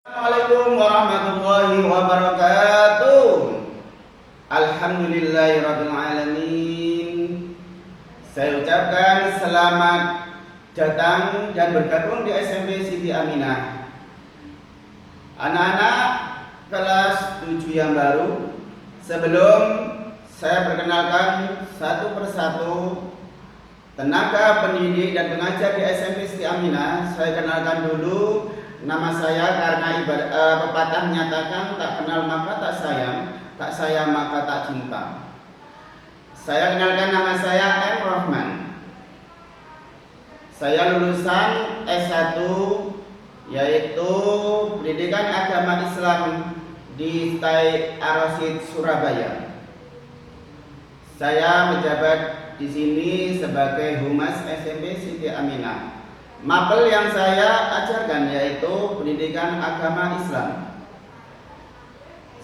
Assalamualaikum warahmatullahi wabarakatuh. Alhamdulillahirabbil alamin. Saya ucapkan selamat datang dan bergabung di SMP Siti Aminah. Anak-anak kelas 7 yang baru, sebelum saya perkenalkan satu persatu tenaga pendidik dan pengajar di SMP Siti Aminah, saya kenalkan dulu nama saya karena pepatah menyatakan tak kenal maka tak sayang maka tak cinta. Saya kenalkan nama saya M. Rahman. Saya lulusan S1 yaitu Pendidikan Agama Islam di STAI Ar-Rasyid Surabaya. Saya menjabat di sini sebagai Humas SMP Siti Aminah. Mapel yang saya ajarkan yaitu Pendidikan Agama Islam.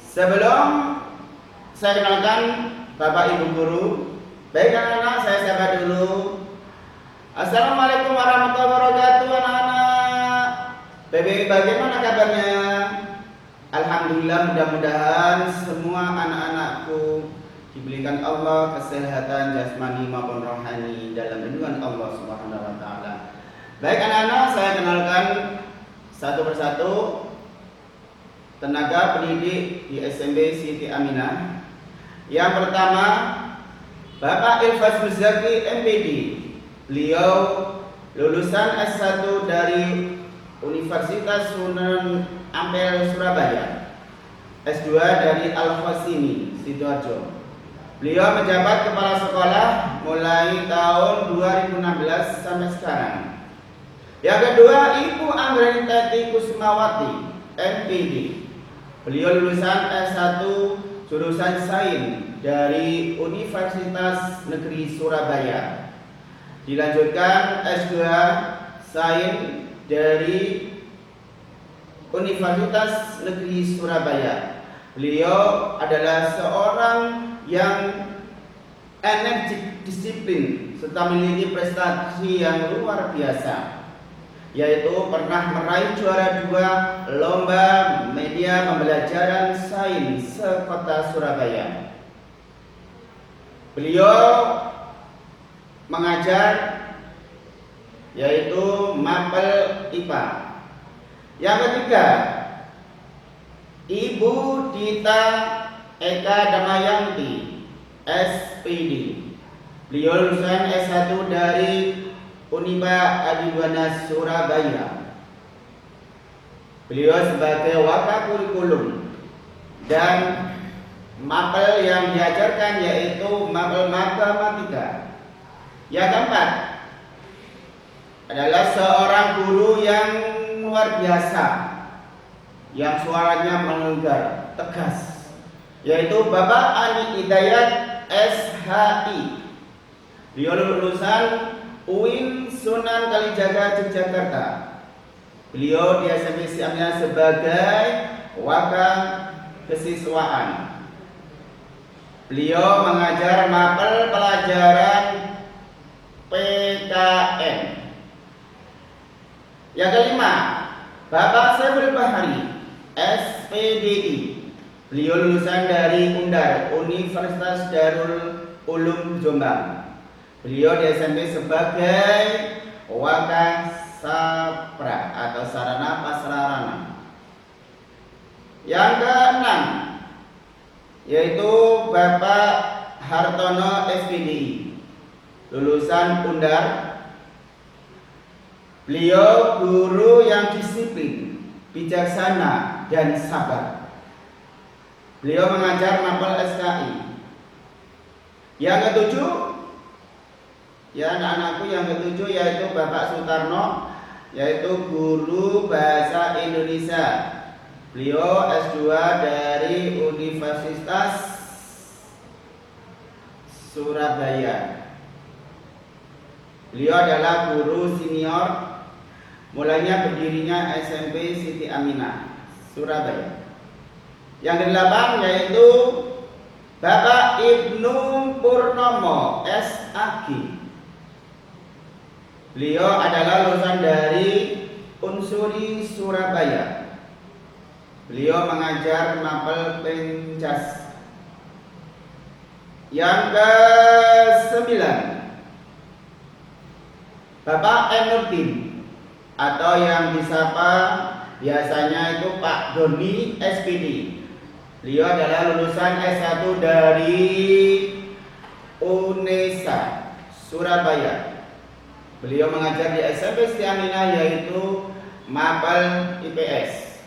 Sebelum saya kenalkan Bapak Ibu Guru, baik anak-anak, saya sapa dulu. Assalamualaikum warahmatullahi wabarakatuh anak-anak. Bagaimana kabarnya? Alhamdulillah, mudah-mudahan semua anak-anakku diberikan Allah kesehatan jasmani maupun rohani dalam lindungan Allah Subhanahu wa taala. Baik anak-anak, saya kenalkan satu persatu tenaga pendidik di SMP Siti Aminah. Yang pertama, Bapak Ilfaz Muzaki MPD. Beliau lulusan S1 dari Universitas Sunan Ampel Surabaya, S2 dari Al-Khosini Sidoarjo. Beliau menjabat kepala sekolah mulai tahun 2016 sampai sekarang. Yang kedua, Ibu Anggreni Kusmawati MPD. Beliau lulusan S1 jurusan Sains dari Universitas Negeri Surabaya. Dilanjutkan S2 Sains dari Universitas Negeri Surabaya. Beliau adalah seorang yang energik, disiplin, serta memiliki prestasi yang luar biasa, yaitu pernah meraih juara 2 lomba media pembelajaran sains se-Kota Surabaya. Beliau mengajar yaitu mapel IPA. Yang ketiga, Ibu Dita Eka Damayanti SPD. Beliau lulusan S1 dari Uniba Adiwana Surabaya. Beliau sebagai wakil kurikulum dan mapel yang diajarkan yaitu mapel matematika. Yang keempat adalah seorang guru yang luar biasa, yang suaranya menggelegar, tegas, yaitu Bapak Ani Hidayat SHI. Beliau lulusan UIN Sunan Kalijaga Yogyakarta. Beliau di SMP Siti Aminah sebagai wakil kesiswaan. Beliau mengajar mapel pelajaran PKN. Yang kelima, Bapak Saiful Bahari SPDI. Beliau lulusan dari UNDAR, Universitas Darul Ulum Jombang. Beliau di SMP sebagai Wakasapra atau Sarana Prasarana. Yang keenam, yaitu Bapak Hartono SPDI, lulusan UNDAR. Beliau guru yang disiplin, bijaksana, dan sabar. Beliau mengajar mapel SKI. Yang ketujuh, ya anak-anakku, yang ketujuh yaitu Bapak Sutarno, yaitu guru bahasa Indonesia. Beliau S2 dari Universitas Surabaya. Beliau adalah guru senior mulainya berdirinya SMP Siti Aminah Surabaya. Yang kedelapan yaitu Bapak Ibnu Purnomo SAG. Beliau adalah lulusan dari Unsuri Surabaya. Beliau mengajar mapel Pencas. Yang ke-9, Bapak Enuddin atau yang disapa biasanya itu Pak Doni SPD. Beliau adalah lulusan S1 dari UNESA Surabaya. Beliau mengajar di SMP Siti Aminah yaitu mapel IPS.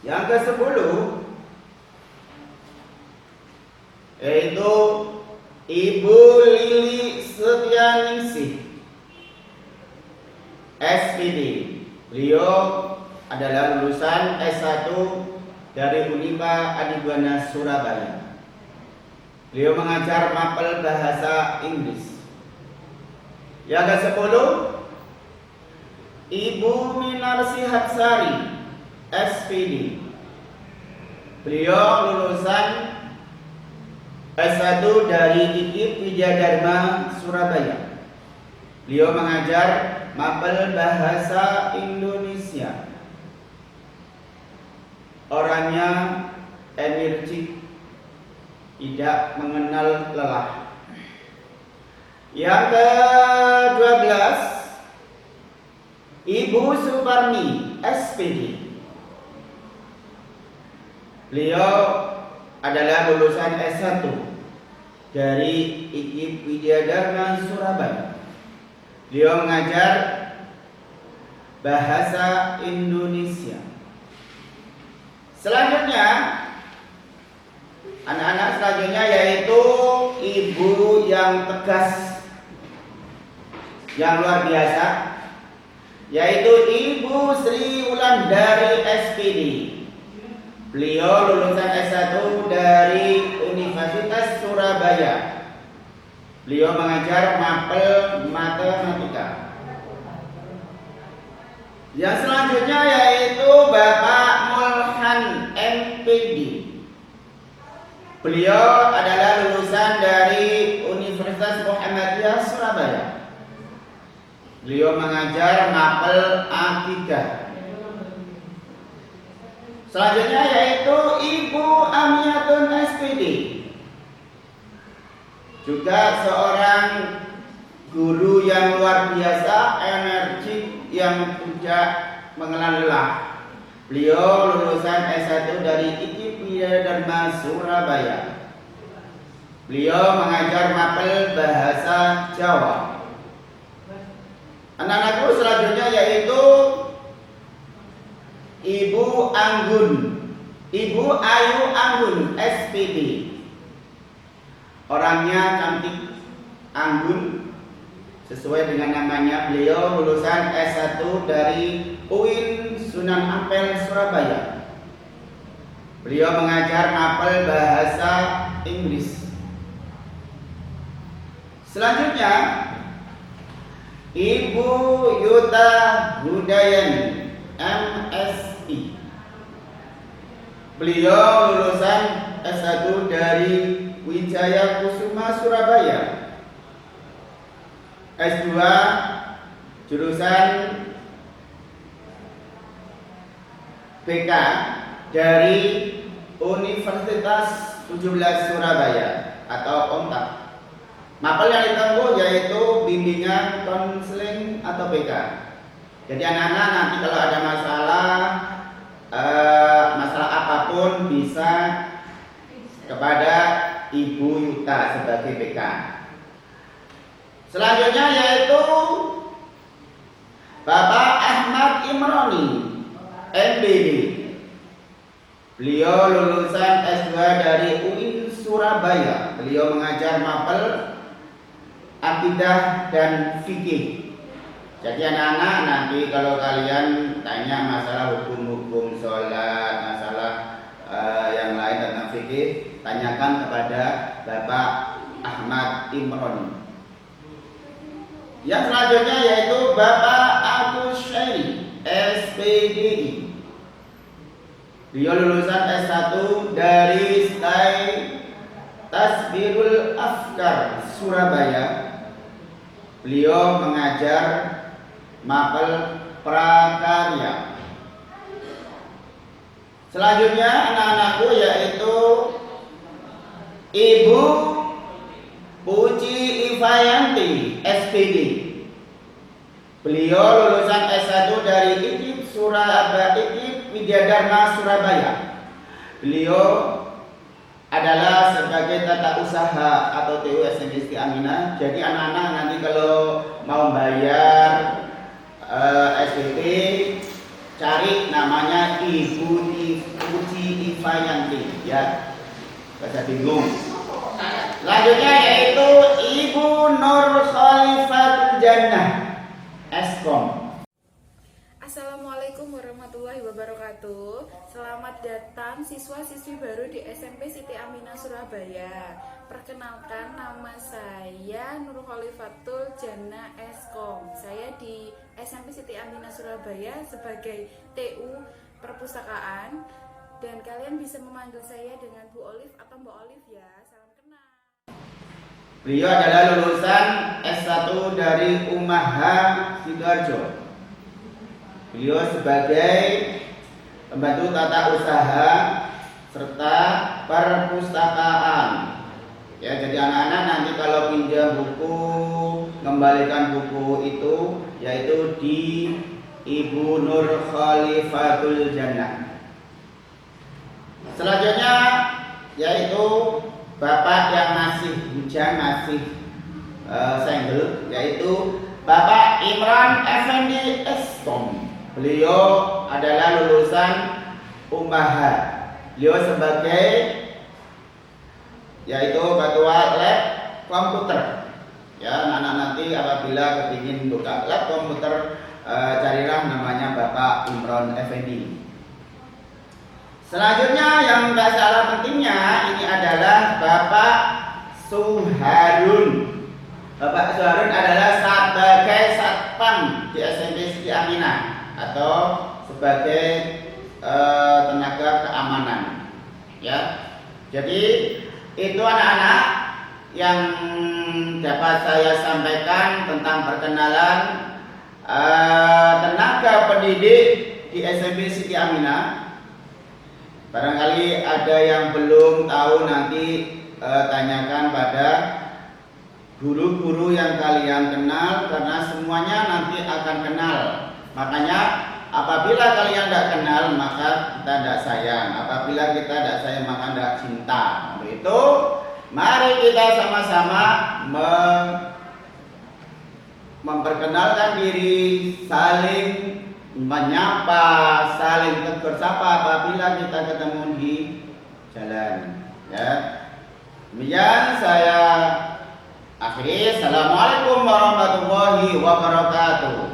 Yang ke-10 yaitu Ibu Lili Setianingsih SPD. Beliau adalah lulusan S1 dari Unipa Adibwana Surabaya. Beliau mengajar mapel bahasa Inggris. Yang ke-10 Ibu Minarsi Hatsari SPD. Beliau lulusan S1 dari IKIP Widyadharma Surabaya. Beliau mengajar mapel bahasa Indonesia. Orangnya energik, tidak mengenal lelah. Yang ke-12 Ibu Suparmi SPD. Beliau adalah lulusan S1 dari IKIP Widyadharma Surabaya. Beliau mengajar bahasa Indonesia. Selanjutnya, anak-anak selanjutnya yaitu ibu yang tegas, yang luar biasa, yaitu Ibu Sri Wulandari SPD. Beliau lulusan S1 dari Universitas Surabaya. Beliau mengajar mapel matematika. Yang selanjutnya yaitu Bapak Mulhan MPD. Beliau adalah lulusan dari Universitas Muhammadiyah Surabaya. Beliau mengajar mapel akikah. Selanjutnya yaitu Ibu Amiatun SPD. Juga seorang guru yang luar biasa, energik, yang tidak mengenal lelah. Beliau lulusan S1 dari IKIP Widyadharma Surabaya. Beliau mengajar mapel bahasa Jawa. Anak-anakku selanjutnya yaitu Ibu Anggun, Ibu Ayu Anggun SPD. Orangnya cantik, anggun, sesuai dengan namanya. Beliau lulusan S1 dari UIN Sunan Ampel Surabaya. Beliau mengajar mapel bahasa Inggris. Selanjutnya Ibu Yuta Hudayani MSI. Beliau lulusan S1 dari Wijaya Kusuma Surabaya. S2 jurusan BK dari Universitas 17 Surabaya atau ONTAP. Mapel yang ditempuh yaitu bimbingan konseling atau BK. Jadi anak-anak nanti kalau ada masalah apapun bisa kepada Ibu Yuta sebagai BK. Selanjutnya yaitu Bapak Ahmad Imroni MBD. Beliau lulusan S2 dari UIN Surabaya. Beliau mengajar mapel akidah dan fikih. Jadi anak-anak nanti kalau kalian tanya masalah hukum-hukum sholat, masalah yang lain tentang fikih, tanyakan kepada Bapak Ahmad Imron. Yang selanjutnya yaitu Bapak Agus Syari SPDI. Beliau lulusan S1 dari STAI Tasbirul Afkar Surabaya. Beliau mengajar mapel prakarya. Selanjutnya anak-anakku yaitu Ibu Puji Ivayanti, SPD. Beliau lulusan S1 dari IKIP Widyadharma Surabaya. Beliau adalah sebagai tata usaha atau TU SMP Siti Aminah. Jadi anak-anak nanti kalau mau bayar SPP cari namanya Ibu Puji Ivayanti ya. Bahasa bingung. Selanjutnya yaitu Ibu Nur Khalifatul Jannah, Eskom. Assalamualaikum warahmatullahi wabarakatuh. Selamat datang siswa-siswi baru di SMP Siti Aminah Surabaya. Perkenalkan, nama saya Nur Khalifatul Jannah Eskom. Saya di SMP Siti Aminah Surabaya sebagai TU Perpustakaan. Dan kalian bisa memanggil saya dengan Bu Olive atau Mbak Olive ya. Salam kenal. Beliau adalah lulusan S1 dari Umaha Sidoarjo. Beliau sebagai pembantu tata usaha serta perpustakaan. Ya, jadi anak-anak nanti kalau pinjam buku, kembalikan buku itu yaitu di Ibu Nur Khalifatul Jannah. Selanjutnya yaitu Bapak yang masih hujan, masih senggel, yaitu Bapak Imran Effendi Eskom. Beliau adalah lulusan Umaha. Beliau sebagai yaitu ketua lab komputer. Ya, anak-anak nanti apabila kepingin buka lab komputer carilah namanya Bapak Imran Effendi. Selanjutnya yang tidak salah pentingnya ini adalah Bapak Suharun. Bapak Suharun adalah sebagai satpam di SMP Siti Aminah atau sebagai tenaga keamanan. Ya, jadi itu anak-anak yang dapat saya sampaikan tentang perkenalan tenaga pendidik di SMP Siti Aminah. Barangkali ada yang belum tahu nanti tanyakan pada guru-guru yang kalian kenal karena semuanya nanti akan kenal. Makanya apabila kalian tidak kenal maka kita tidak sayang. Apabila kita tidak sayang maka tidak cinta. Untuk itu mari kita sama-sama memperkenalkan diri, saling menyapa, saling tegur sapa apabila kita ketemu di jalan. Ya, demikian saya akhiri. Assalamualaikum warahmatullahi wabarakatuh.